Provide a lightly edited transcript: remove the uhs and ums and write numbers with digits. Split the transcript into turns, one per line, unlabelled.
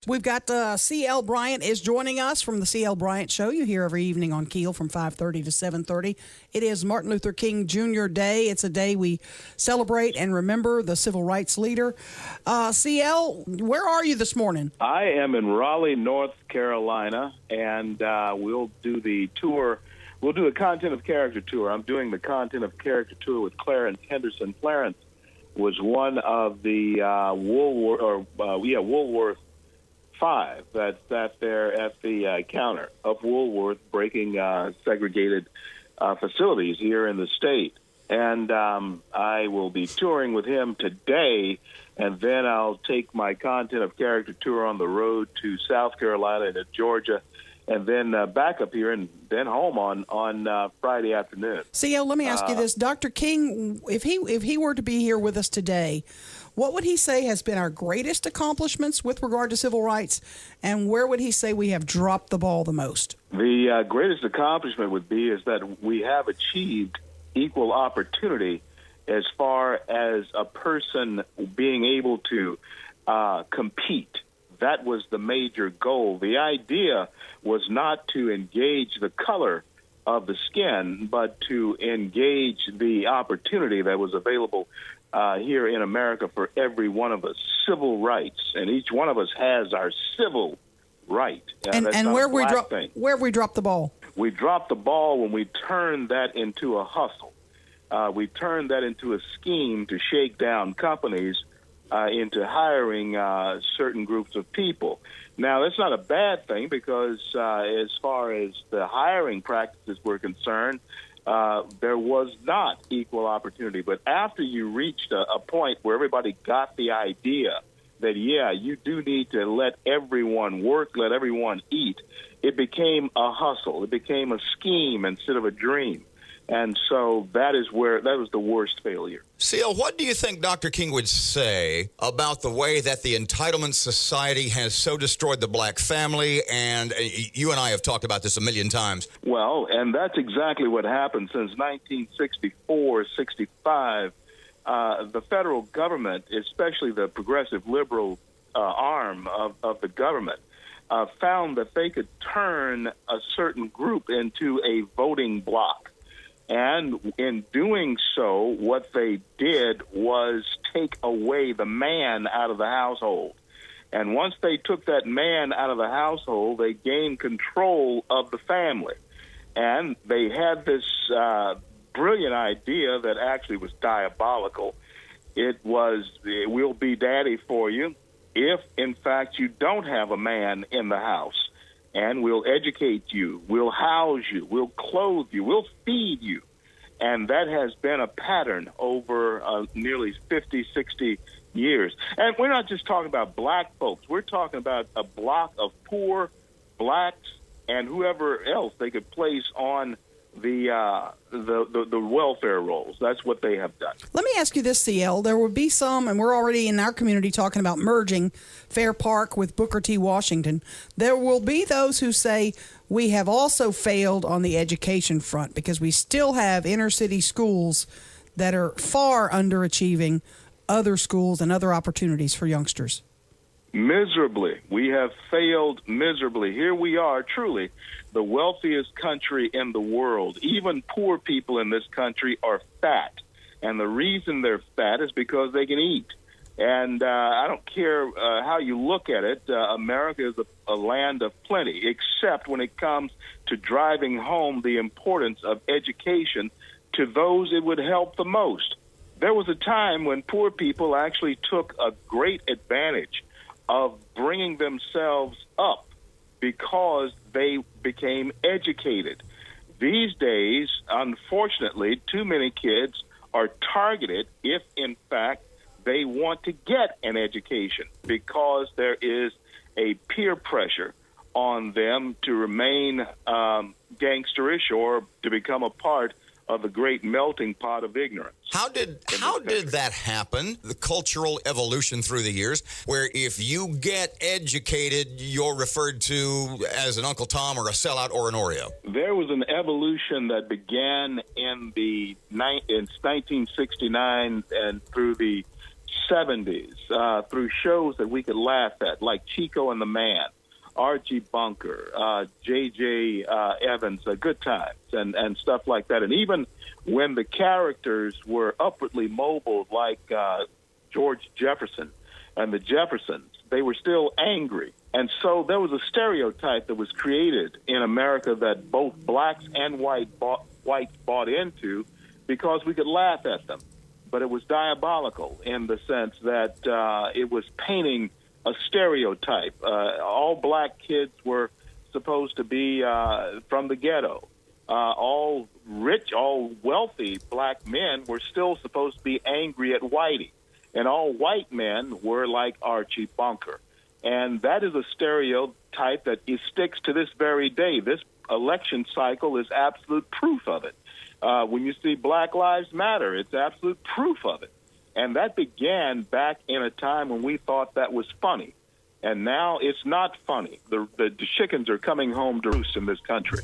We've got C.L. Bryant is joining us from the C.L. Bryant Show. You hear every evening on KEEL from 5:30 to 7:30. It is Martin Luther King Jr. Day. It's a day we celebrate and remember the civil rights leader. C.L., where are you this morning?
I am in Raleigh, North Carolina, and we'll do the tour. We'll do a content of character tour. I'm doing the content of character tour with Clarence Henderson. Clarence was one of the Woolworth Five that sat there at the counter of Woolworth breaking segregated facilities here in the state. And I will be touring with him today, and then I'll take my content of character tour on the road to South Carolina and to Georgia, and then back up here and then home on Friday afternoon.
C.L., let me ask you this. Dr. King, if he were to be here with us today, what would he say has been our greatest accomplishments with regard to civil rights, and where would he say we have dropped the ball the most?
The greatest accomplishment would be is that we have achieved equal opportunity as far as a person being able to compete. That was the major goal. The idea was not to engage the color of the skin, but to engage the opportunity that was available here in America for every one of us, civil rights, and each one of us has our civil right.
And where have we dropped the ball?
We dropped the ball when we turned that into a hustle. We turned that into a scheme to shake down companies into hiring certain groups of people. Now, that's not a bad thing because as far as the hiring practices were concerned, there was not equal opportunity. But after you reached a point where everybody got the idea that, yeah, you do need to let everyone work, let everyone eat, it became a hustle. It became a scheme instead of a dream. And so that was the worst failure.
C.L., what do you think Dr. King would say about the way that the entitlement society has so destroyed the black family? And you and I have talked about this a million times.
Well, and that's exactly what happened since 1964, 65. The federal government, especially the progressive liberal arm of the government, found that they could turn a certain group into a voting bloc. And in doing so, what they did was take away the man out of the household. And once they took that man out of the household, they gained control of the family. And they had this brilliant idea that actually was diabolical. It was, we'll be daddy for you if, in fact, you don't have a man in the house. And we'll educate you, we'll house you, we'll clothe you, we'll feed you. And that has been a pattern over nearly 50, 60 years. And we're not just talking about black folks. We're talking about a block of poor blacks and whoever else they could place on the welfare rolls. That's what they have done.
Let me ask you this, CL. There will be some, and we're already in our community talking about merging Fair Park with Booker T. Washington. There will be those who say we have also failed on the education front because we still have inner city schools that are far underachieving other schools and other opportunities for youngsters.
Miserably. We have failed miserably. Here we are, truly, the wealthiest country in the world. Even poor people in this country are fat. And the reason they're fat is because they can eat. And I don't care how you look at it, America is a land of plenty, except when it comes to driving home the importance of education to those it would help the most. There was a time when poor people actually took a great advantage of bringing themselves up because they became educated. These days, unfortunately, too many kids are targeted if, in fact, they want to get an education because there is a peer pressure on them to remain gangsterish or to become a part of the great melting pot of ignorance.
How did that happen, the cultural evolution through the years, where if you get educated, you're referred to as an Uncle Tom or a sellout or an Oreo?
There was an evolution that began in 1969 and through the 70s through shows that we could laugh at, like Chico and the Man, Archie Bunker, J.J. Evans, Good Times, and stuff like that. And even when the characters were upwardly mobile, like George Jefferson and the Jeffersons, they were still angry. And so there was a stereotype that was created in America that both blacks and whites bought into because we could laugh at them. But it was diabolical in the sense that it was painting a stereotype. All black kids were supposed to be from the ghetto. All rich, all wealthy black men were still supposed to be angry at Whitey. And all white men were like Archie Bunker. And that is a stereotype that sticks to this very day. This election cycle is absolute proof of it. When you see Black Lives Matter, it's absolute proof of it. And that began back in a time when we thought that was funny. And now it's not funny. The chickens are coming home to roost in this country.